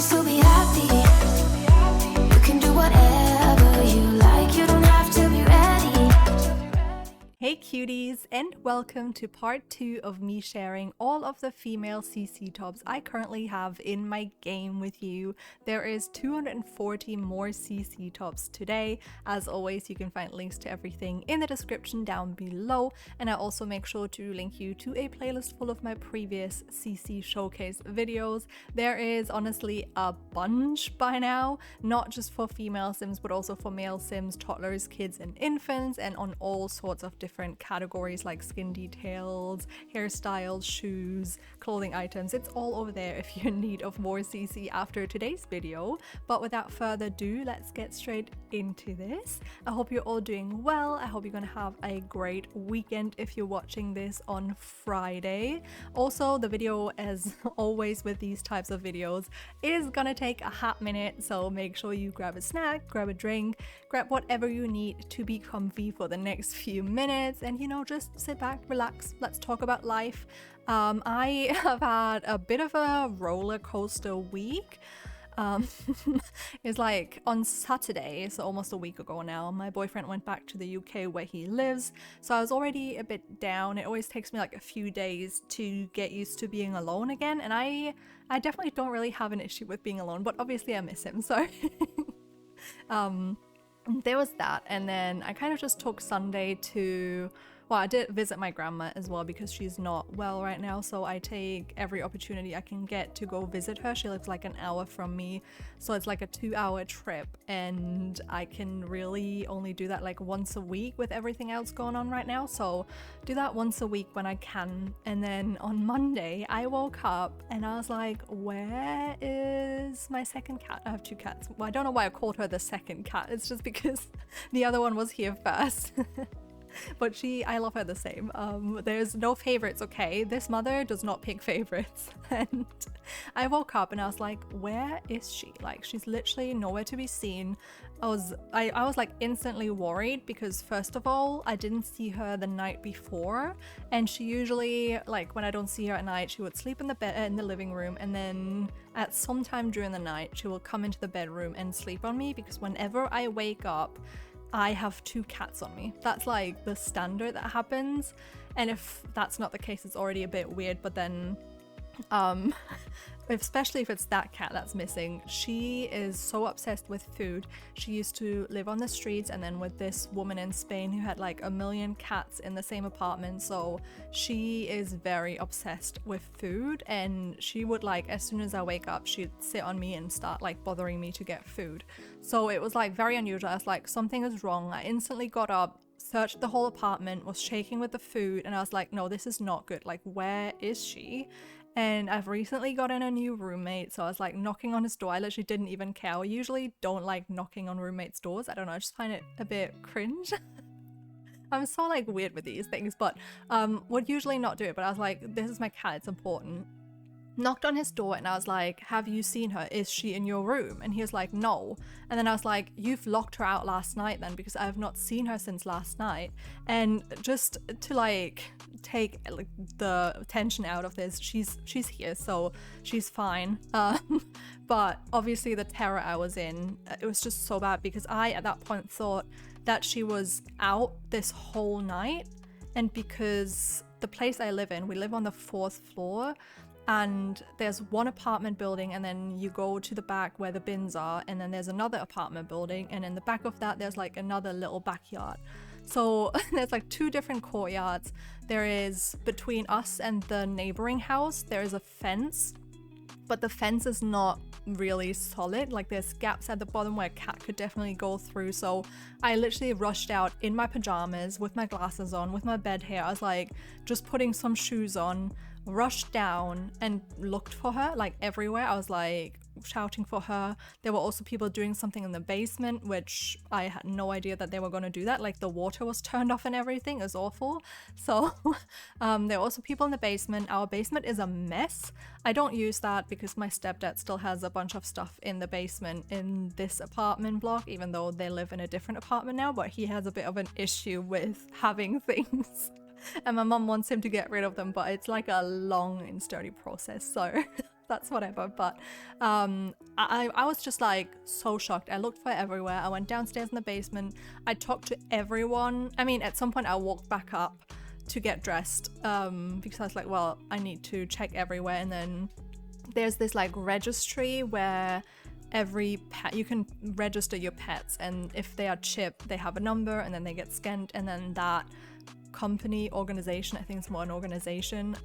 still be happy. You can do whatever you like. You don't have to be ready. Hey cuties, and welcome to part 2 of me sharing all of the female CC tops I currently have in my game with you. There is 240 more CC tops today. As always, you can find links to everything in the description down below, and I also make sure to link you to a playlist full of my previous CC showcase videos. There is honestly a bunch by now, not just for female sims but also for male sims, toddlers, kids and infants, and on all sorts of different categories like skin details, hairstyles, shoes, clothing items. It's all over there if you're in need of more CC after today's video. But without further ado, let's get straight into this. I hope you're all doing well. I hope you're gonna have a great weekend if you're watching this on Friday. Also, the video, as always with these types of videos, is gonna take a hot minute, so make sure you grab a snack, grab a drink, grab whatever you need to be comfy for the next few minutes, and just sit back, relax, let's talk about life. I have had a bit of a roller coaster week. It's like on Saturday, so almost a week ago now, my boyfriend went back to the UK where he lives, so I was already a bit down. It always takes me like a few days to get used to being alone again, and I definitely don't really have an issue with being alone, but obviously I miss him, so there was that. And then I kind of just took Sunday to, well, I did visit my grandma as well because she's not well right now, so I take every opportunity I can get to go visit her. She lives like an hour from me, so it's like a 2-hour trip, and I can really only do that like once a week with everything else going on right now, so do that once a week when I can. And then on Monday I woke up and I was like, where is my second cat? I have 2 cats. Well, I don't know why I called her the second cat, it's just because the other one was here first. But I love her the same. There's no favorites, okay? This mother does not pick favorites. And I woke up and I was like, where is she? Like, she's literally nowhere to be seen. I was like instantly worried because, first of all, I didn't see her the night before, and she usually, like, when I don't see her at night, she would sleep in the bed in the living room, and then at some time during the night she will come into the bedroom and sleep on me, because whenever I wake up I have 2 cats on me. That's like the standard that happens, and if that's not the case, it's already a bit weird. But then especially if it's that cat that's missing, she is so obsessed with food. She used to live on the streets, and then with this woman in Spain who had like 1 million cats in the same apartment, so she is very obsessed with food, and she would, like, as soon as I wake up, she'd sit on me and start like bothering me to get food. So it was like very unusual. I was like, something is wrong. I instantly got up, searched the whole apartment, was shaking with the food, and I was like, no, this is not good. Like, where is she? And I've recently gotten a new roommate, so I was like knocking on his door. I literally didn't even care. I usually don't like knocking on roommates' doors. I don't know, I just find it a bit cringe. I'm so like weird with these things, but would usually not do it. But I was like, this is my cat, it's important. Knocked on his door and I was like, have you seen her? Is she in your room? And he was like, no. And then I was like, you've locked her out last night then, because I have not seen her since last night. And just to like take like the tension out of this, she's here, so she's fine. But obviously the terror I was in, it was just so bad, because I at that point thought that she was out this whole night. And because the place I live in, we live on the 4th floor, and there's one apartment building, and then you go to the back where the bins are, and then there's another apartment building, and in the back of that there's like another little backyard. So there's like 2 different courtyards. There is, between us and the neighboring house, there is a fence, but the fence is not really solid. Like, there's gaps at the bottom where a cat could definitely go through. So I literally rushed out in my pajamas with my glasses on, with my bed hair. I was like just putting some shoes on, rushed down and looked for her like everywhere. I was like shouting for her. There were also people doing something in the basement, which I had no idea that they were going to do that. Like, the water was turned off and everything. It was awful. So there were also people in the basement. Our basement is a mess. I don't use that because my stepdad still has a bunch of stuff in the basement in this apartment block, even though they live in a different apartment now, but he has a bit of an issue with having things. And my mum wants him to get rid of them, but it's like a long and sturdy process, so that's whatever. But I was just like so shocked. I looked for it everywhere. I went downstairs in the basement. I talked to everyone. I mean, at some point I walked back up to get dressed because I was like, well, I need to check everywhere. And then there's this like registry where every pet, you can register your pets, and if they are chipped, they have a number, and then they get scanned, and then that company, organization, I think it's more an organization,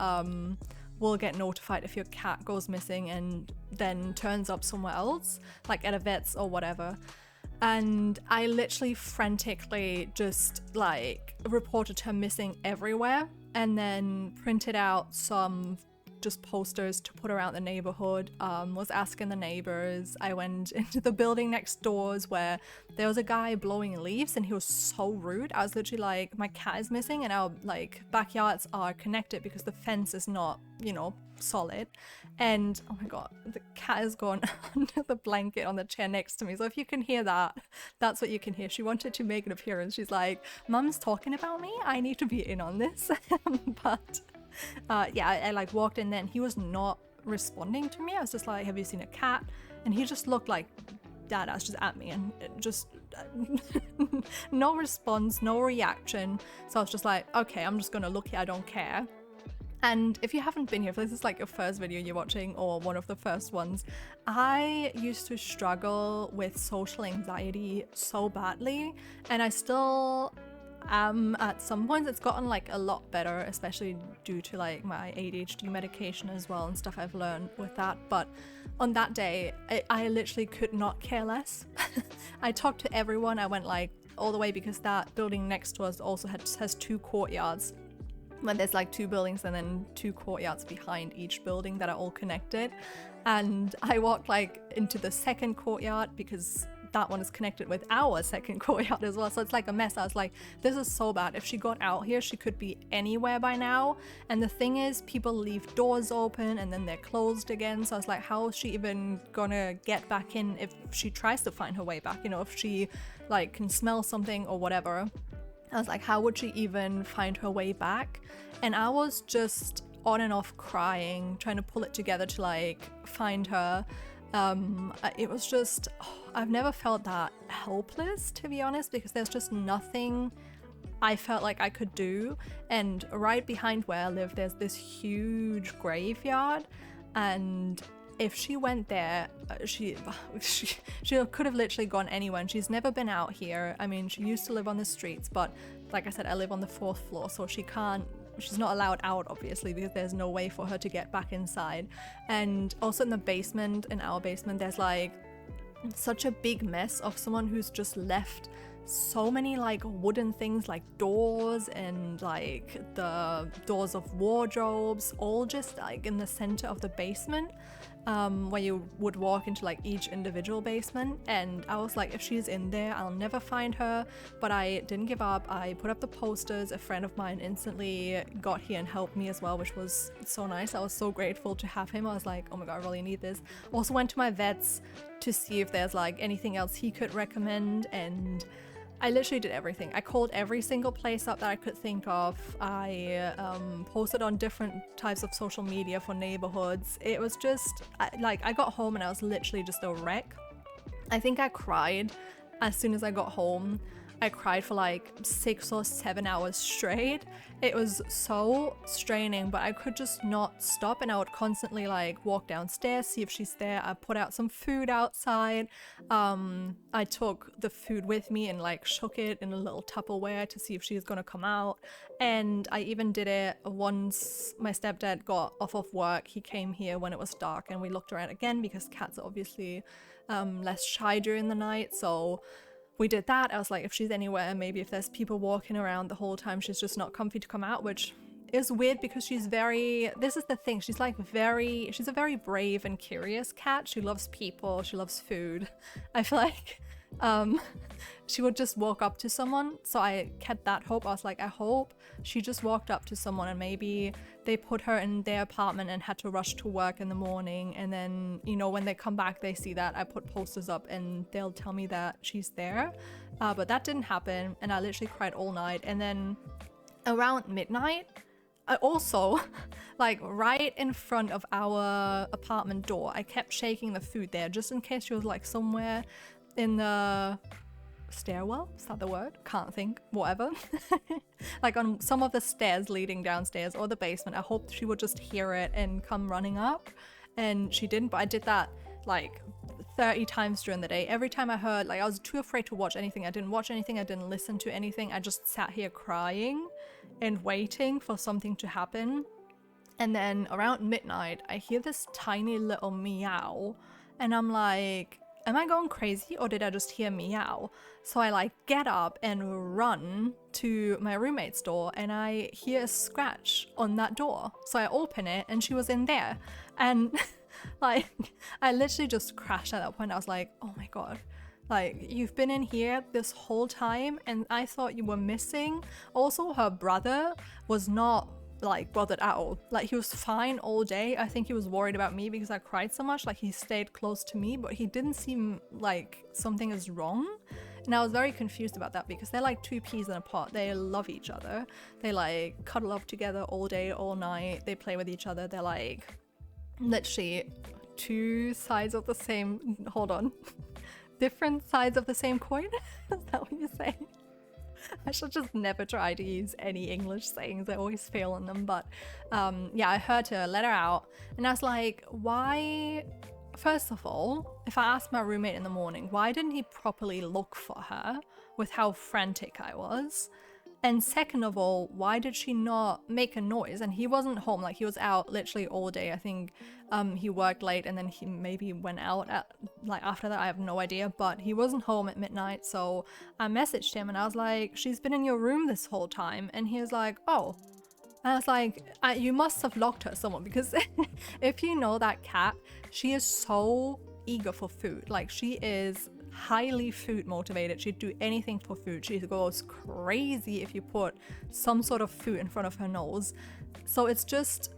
will get notified if your cat goes missing and then turns up somewhere else, like at a vet's or whatever. And I literally frantically just like reported her missing everywhere, and then printed out some just posters to put around the neighborhood, was asking the neighbors. I went into the building next doors where there was a guy blowing leaves, and he was so rude. I was literally like, my cat is missing, and our like backyards are connected because the fence is not, you know, solid. And oh my god, the cat is gone under the blanket on the chair next to me. So if you can hear that, that's what you can hear. She wanted to make an appearance. She's like, Mum's talking about me, I need to be in on this. But yeah, I like walked in there, and he was not responding to me. I was just like, have you seen a cat? And he just looked like Dada's just at me, and just no response, no reaction. So I was just like, okay, I'm just gonna look here, I don't care. And if you haven't been here, if this is like your first video you're watching or one of the first ones, I used to struggle with social anxiety so badly, and I still at some points. It's gotten like a lot better, especially due to like my ADHD medication as well and stuff I've learned with that. But on that day, I literally could not care less. I talked to everyone. I went like all the way, because that building next to us also has two courtyards, when there's like two buildings and then two courtyards behind each building that are all connected. And I walked like into the second courtyard, because that one is connected with our second courtyard as well, so it's like a mess. I was like, this is so bad. If she got out here, she could be anywhere by now. And the thing is, people leave doors open and then they're closed again, so I was like, how is she even gonna get back in if she tries to find her way back, you know, if she like can smell something or whatever. I was like, how would she even find her way back? And I was just on and off crying, trying to pull it together to like find her. It was just, I've never felt that helpless, to be honest, because there's just nothing I felt like I could do. And right behind where I live, there's this huge graveyard, and if she went there, she could have literally gone anywhere, and she's never been out here. I mean, she used to live on the streets, but like I said, I live on the 4th floor, so she's not allowed out, obviously, because there's no way for her to get back inside. And also in the basement, in our basement, there's like such a big mess of someone who's just left so many like wooden things, like doors and like the doors of wardrobes, all just like in the center of the basement, where you would walk into like each individual basement. And I was like, if she's in there, I'll never find her. But I didn't give up. I put up the posters. A friend of mine instantly got here and helped me as well, which was so nice. I was so grateful to have him. I was like, oh my god, I really need this. Also went to my vet's to see if there's like anything else he could recommend, and I literally did everything. I called every single place up that I could think of. I posted on different types of social media for neighborhoods. It was just, I got home and I was literally just a wreck. I think I cried as soon as I got home. I cried for like 6 or 7 hours straight. It was so straining, but I could just not stop, and I would constantly like walk downstairs, see if she's there. I put out some food outside. I took the food with me and like shook it in a little Tupperware to see if she was gonna come out. And I even did it once my stepdad got off of work. He came here when it was dark, and we looked around again, because cats are obviously less shy during the night, so we did that. I was like, if she's anywhere, maybe if there's people walking around the whole time, she's just not comfy to come out, which is weird because she's very, this is the thing, she's a very brave and curious cat. She loves people, she loves food. I feel like she would just walk up to someone, so I kept that hope. I was like, I hope she just walked up to someone and maybe they put her in their apartment and had to rush to work in the morning, and then, you know, when they come back they see that I put posters up and they'll tell me that she's there. But that didn't happen, and I literally cried all night. And then around midnight, I also, like right in front of our apartment door, I kept shaking the food there just in case she was like somewhere in the stairwell. Is that the word? Can't think. Whatever. Like on some of the stairs leading downstairs or the basement. I hoped she would just hear it and come running up. And she didn't, but I did that like 30 times during the day. Every time I heard, like I was too afraid to watch anything. I didn't watch anything. I didn't listen to anything. I just sat here crying and waiting for something to happen. And then around midnight, I hear this tiny little meow. And I'm like, am I going crazy or did I just hear meow? So I like get up and run to my roommate's door and I hear a scratch on that door. So I open it and she was in there. And like, I literally just crashed at that point. I was like, oh my God. Like, you've been in here this whole time and I thought you were missing. Also, her brother was not like bothered at all. Like, he was fine all day. I think he was worried about me because I cried so much. Like, he stayed close to me, but he didn't seem like something is wrong. And I was very confused about that because they're like two peas in a pod. They love each other. They like cuddle up together all day, all night. They play with each other. They're like literally two sides of the same, hold on. Different sides of the same coin? Is that what you say? I should just never try to use any English sayings. I always fail on them. But yeah, I heard her, let her out. And I was like, why? First of all, if I asked my roommate in the morning, why didn't he properly look for her with how frantic I was? And second of all, why did she not make a noise? And he wasn't home, like he was out literally all day. I think he worked late and then he maybe went out at, like after that, I have no idea, but he wasn't home at midnight. So I messaged him and I was like, she's been in your room this whole time. And he was like, oh. And I was like, you must have locked her somewhere because if you know that cat, she is so eager for food. Like she is highly food motivated. She'd do anything for food. She goes crazy if you put some sort of food in front of her nose. So it's just,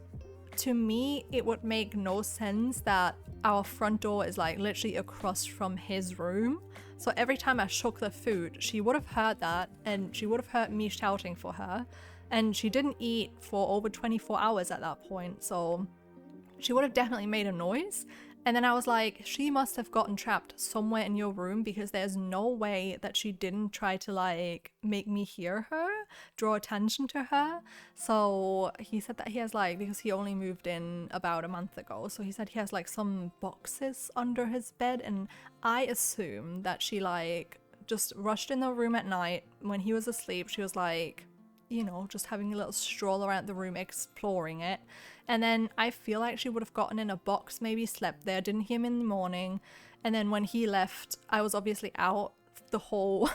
to me, it would make no sense that our front door is like literally across from his room. So every time I shook the food, she would have heard that and she would have heard me shouting for her. And she didn't eat for over 24 hours at that point. So she would have definitely made a noise. And then I was like, she must have gotten trapped somewhere in your room because there's no way that she didn't try to like make me hear her, draw attention to her. So he said that he has like, because he only moved in about a month ago, so he said he has like some boxes under his bed. And I assume that she like just rushed in the room at night when he was asleep. She was like, you know, just having a little stroll around the room, exploring it. And then I feel like she would have gotten in a box, maybe slept there, didn't hear him in the morning. And then when he left, I was obviously out the whole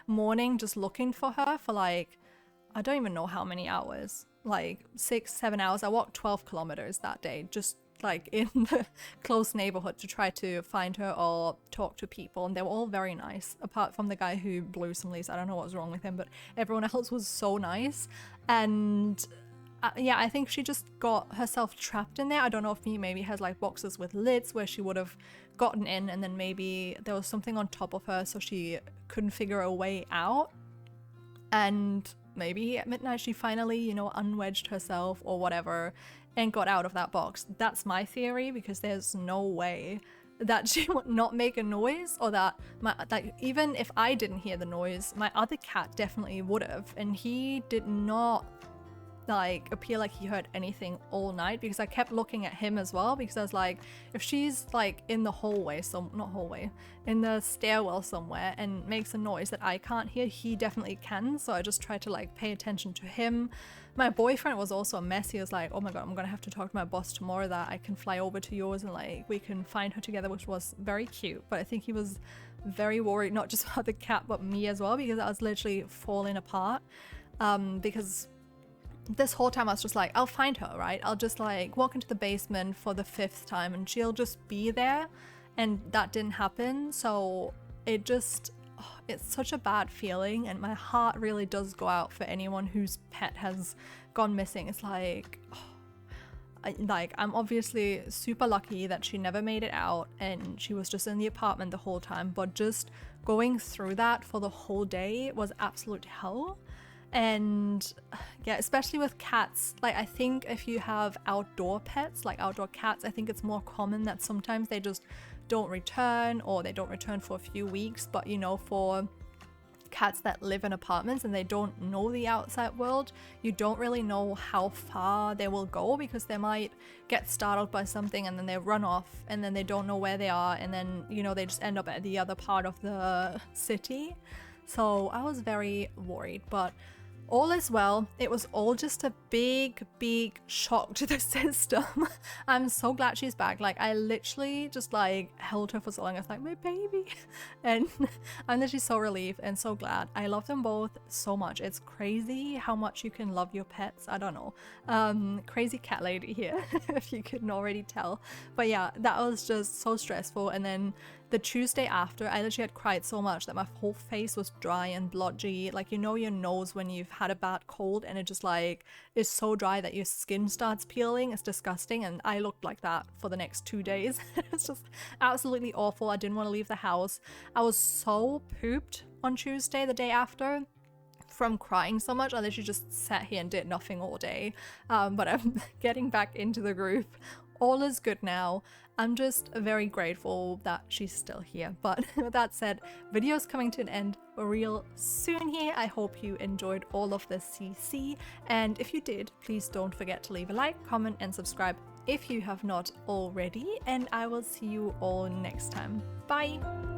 morning just looking for her for like, I don't even know how many hours, like 6-7 hours. I walked 12 kilometers that day, just like in the close neighborhood to try to find her or talk to people. And they were all very nice, apart from the guy who blew some leaves. I don't know what was wrong with him, but everyone else was so nice. And yeah, I think she just got herself trapped in there. I don't know if he maybe has like boxes with lids where she would have gotten in and then maybe there was something on top of her so she couldn't figure a way out. And maybe at midnight she finally, you know, unwedged herself or whatever and got out of that box. That's my theory, because there's no way that she would not make a noise, or that like even if I didn't hear the noise, my other cat definitely would have. And he did not like appear like he heard anything all night, because I kept looking at him as well, because I was like, if she's like in the hallway, so not hallway, in the stairwell somewhere and makes a noise that I can't hear, he definitely can. So I just tried to like pay attention to him. My boyfriend was also a mess. He was like, oh my god, I'm gonna have to talk to my boss tomorrow that I can fly over to yours and like we can find her together, which was very cute. But I think he was very worried, not just about the cat but me as well, because I was literally falling apart. Because this whole time I was just like, I'll find her, right? I'll just like walk into the basement for the 5th time and she'll just be there. And that didn't happen. So it just, it's such a bad feeling, and my heart really does go out for anyone whose pet has gone missing. It's like, I'm obviously super lucky that she never made it out and she was just in the apartment the whole time, but just going through that for the whole day was absolute hell. And yeah, especially with cats, like I think if you have outdoor pets, like outdoor cats, I think it's more common that sometimes they just don't return, or they don't return for a few weeks. But you know, for cats that live in apartments and they don't know the outside world, you don't really know how far they will go, because they might get startled by something and then they run off and then they don't know where they are, and then, you know, they just end up at the other part of the city. So I was very worried, but all is well. It was all just a big shock to the system. I'm so glad she's back. Like, I literally just like held her for so long. I was like, my baby. And I'm literally so relieved and so glad. I love them both so much. It's crazy how much you can love your pets. I don't know. Crazy cat lady here, if you couldn't already tell. But yeah, that was just so stressful. And then the Tuesday after, I literally had cried so much that my whole face was dry and blotchy. Like, you know, your nose when you've had a bad cold and it just like is so dry that your skin starts peeling. It's disgusting. And I looked like that for the next 2 days. It's just absolutely awful. I didn't want to leave the house. I was so pooped on Tuesday, the day after, from crying so much. I literally just sat here and did nothing all day. But I'm getting back into the group. All is good now. I'm just very grateful that she's still here. But with that said, video's coming to an end real soon here. I hope you enjoyed all of the CC. And if you did, please don't forget to leave a like, comment, and subscribe if you have not already. And I will see you all next time. Bye!